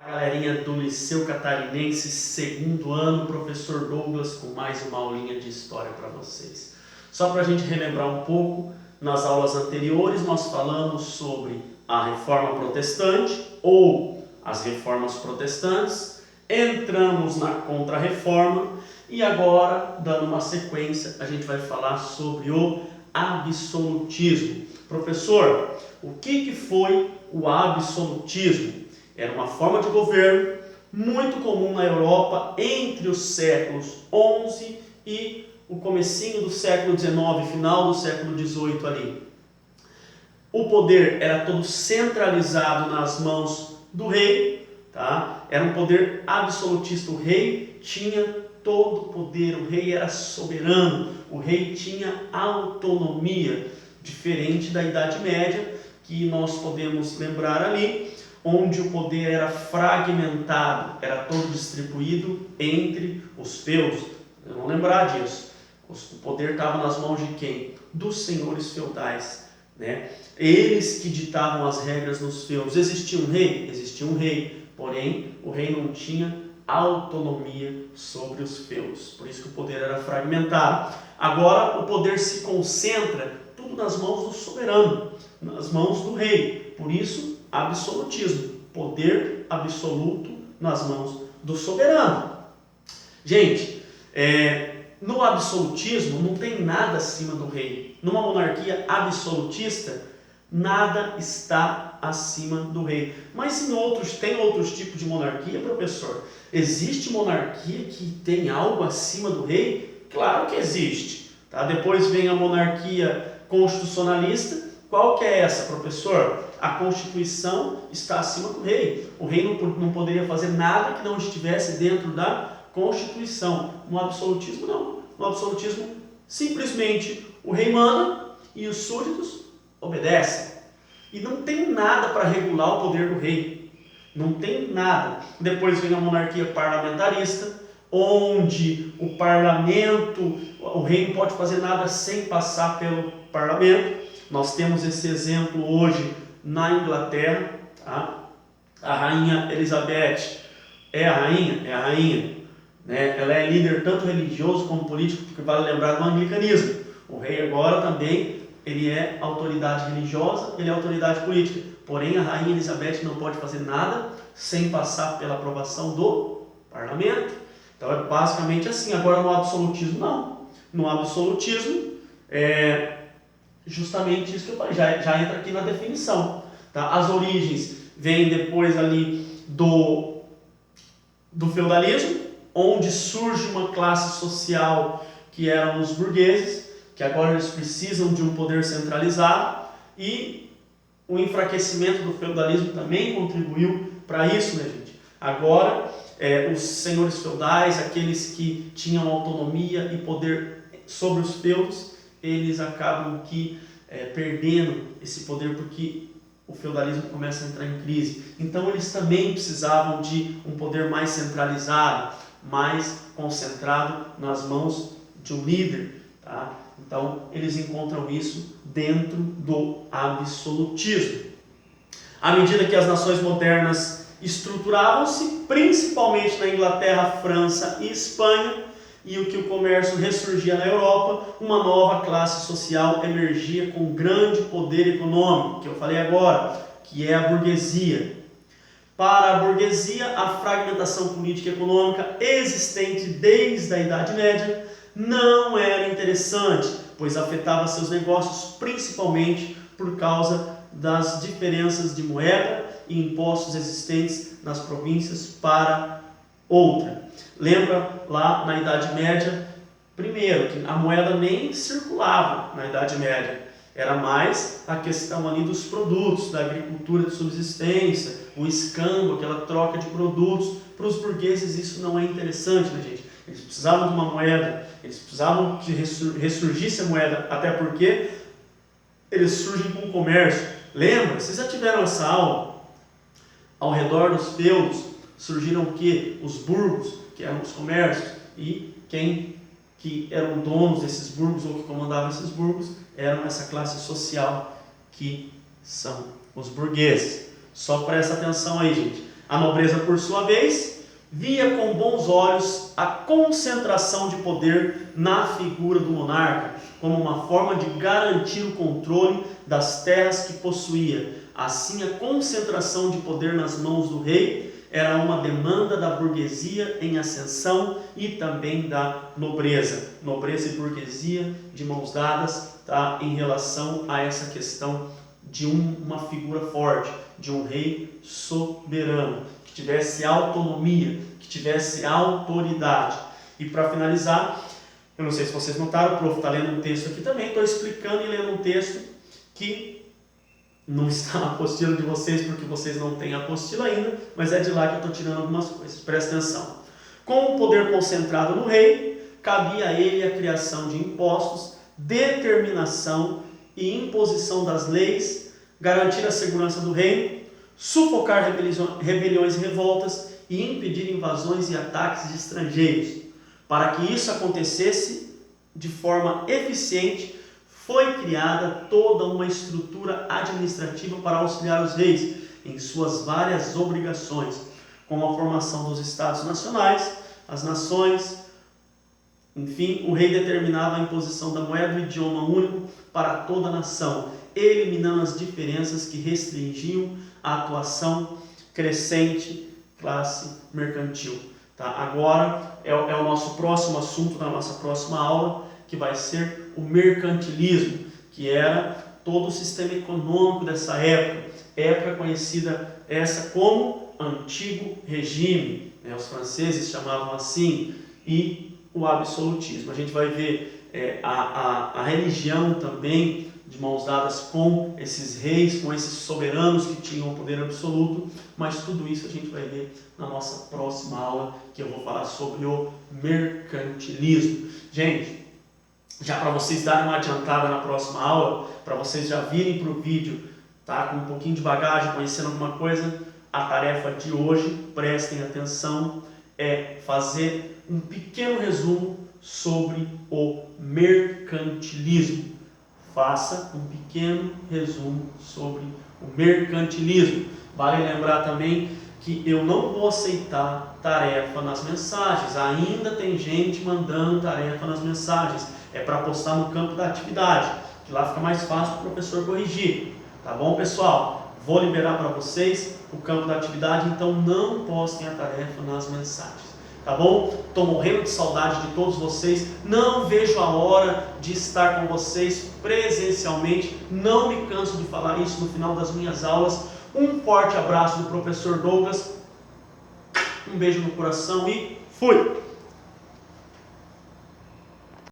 Galerinha do Liceu Catarinense, segundo ano, professor Douglas com mais uma aulinha de história para vocês. Só para a gente relembrar um pouco, nas aulas anteriores nós falamos sobre a Reforma Protestante ou as Reformas Protestantes, entramos na Contra-Reforma e agora, dando uma sequência, a gente vai falar sobre o absolutismo. Professor, o que foi o absolutismo? Era uma forma de governo muito comum na Europa entre os séculos XI e o comecinho do século XIX, final do século XVIII ali. O poder era todo centralizado nas mãos do rei, tá? Era um poder absolutista. O rei tinha todo o poder, o rei era soberano, o rei tinha autonomia, diferente da Idade Média, que nós podemos lembrar ali, onde o poder era fragmentado, era todo distribuído entre os feudos. Vamos lembrar disso. O poder estava nas mãos de quem? Dos senhores feudais, né? Eles que ditavam as regras nos feudos. Existia um rei? Existia um rei, porém o rei não tinha autonomia sobre os feudos. Por isso que o poder era fragmentado. Agora o poder se concentra tudo nas mãos do soberano, nas mãos do rei. Por isso, absolutismo, poder absoluto nas mãos do soberano. Gente, no absolutismo não tem nada acima do rei. Numa monarquia absolutista, nada está acima do rei. Mas tem outros tipos de monarquia, professor? Existe monarquia que tem algo acima do rei? Claro que existe. Tá? Depois vem a monarquia constitucionalista. Qual que é essa, professor? A Constituição está acima do rei. O rei não poderia fazer nada que não estivesse dentro da Constituição. No absolutismo, não. No absolutismo, simplesmente o rei manda e os súditos obedecem. E não tem nada para regular o poder do rei. Não tem nada. Depois vem a monarquia parlamentarista, onde o parlamento, o rei não pode fazer nada sem passar pelo parlamento. Nós temos esse exemplo hoje na Inglaterra, tá? A rainha Elizabeth é a rainha, né? Ela é líder tanto religioso como político, porque vale lembrar do anglicanismo. O rei agora também, ele é autoridade religiosa, ele é autoridade política. Porém, a rainha Elizabeth não pode fazer nada sem passar pela aprovação do parlamento. Então é basicamente assim. Agora no absolutismo não. No absolutismo justamente isso que eu falei, já entra aqui na definição. Tá? As origens vêm depois ali do feudalismo, onde surge uma classe social que eram os burgueses, que agora eles precisam de um poder centralizado, e o enfraquecimento do feudalismo também contribuiu para isso, né, gente? Agora, os senhores feudais, aqueles que tinham autonomia e poder sobre os feudos, eles acabam perdendo esse poder porque o feudalismo começa a entrar em crise. Então eles também precisavam de um poder mais centralizado, mais concentrado nas mãos de um líder. Tá? Então eles encontram isso dentro do absolutismo. À medida que as nações modernas estruturavam-se, principalmente na Inglaterra, França e Espanha, e o que o comércio ressurgia na Europa, uma nova classe social emergia com grande poder econômico, que eu falei agora, que é a burguesia. Para a burguesia, a fragmentação política e econômica existente desde a Idade Média não era interessante, pois afetava seus negócios principalmente por causa das diferenças de moeda e impostos existentes nas províncias para outra. Lembra lá na Idade Média, primeiro, que a moeda nem circulava na Idade Média. Era mais a questão ali dos produtos, da agricultura de subsistência, o escambo, aquela troca de produtos. Para os burgueses isso não é interessante, né, gente? Eles precisavam de uma moeda, eles precisavam que ressurgisse a moeda, até porque eles surgem com o comércio. Lembra? Vocês já tiveram essa aula? Ao redor dos feudos surgiram o quê? Os burgos, que eram os comércios, e quem que eram donos desses burgos ou que comandavam esses burgos eram essa classe social que são os burgueses. Só presta atenção aí, gente. A nobreza, por sua vez, via com bons olhos a concentração de poder na figura do monarca, como uma forma de garantir o controle das terras que possuía. Assim, a concentração de poder nas mãos do rei era uma demanda da burguesia em ascensão e também da nobreza. Nobreza e burguesia de mãos dadas, tá, em relação a essa questão de uma figura forte, de um rei soberano, que tivesse autonomia, que tivesse autoridade. E para finalizar, eu não sei se vocês notaram, o prof está lendo um texto aqui também, estou explicando e lendo um texto que não está na apostila de vocês, porque vocês não têm a apostila ainda, mas é de lá que eu estou tirando algumas coisas. Presta atenção. Com o poder concentrado no rei, cabia a ele a criação de impostos, determinação e imposição das leis, garantir a segurança do reino, sufocar rebeliões e revoltas e impedir invasões e ataques de estrangeiros. Para que isso acontecesse de forma eficiente, foi criada toda uma estrutura administrativa para auxiliar os reis em suas várias obrigações, como a formação dos estados nacionais, as nações. Enfim, o rei determinava a imposição da moeda do idioma único para toda a nação, eliminando as diferenças que restringiam a atuação crescente classe mercantil. Tá? Agora é o nosso próximo assunto da nossa próxima aula, que vai ser o mercantilismo, que era todo o sistema econômico dessa época conhecida essa como Antigo Regime, né? Os franceses chamavam assim, e o absolutismo. A gente vai ver a religião também de mãos dadas com esses reis, com esses soberanos que tinham o poder absoluto, mas tudo isso a gente vai ver na nossa próxima aula, que eu vou falar sobre o mercantilismo. Gente, já para vocês darem uma adiantada na próxima aula, para vocês já virem para o vídeo, tá, com um pouquinho de bagagem, conhecendo alguma coisa, a tarefa de hoje, prestem atenção, é fazer um pequeno resumo sobre o mercantilismo. Faça um pequeno resumo sobre o mercantilismo. Vale lembrar também que eu não vou aceitar tarefa nas mensagens. Ainda tem gente mandando tarefa nas mensagens. É para postar no campo da atividade, que lá fica mais fácil para o professor corrigir. Tá bom, pessoal? Vou liberar para vocês o campo da atividade, então não postem a tarefa nas mensagens. Tá bom? Estou morrendo de saudade de todos vocês. Não vejo a hora de estar com vocês presencialmente. Não me canso de falar isso no final das minhas aulas. Um forte abraço do professor Douglas. Um beijo no coração e fui!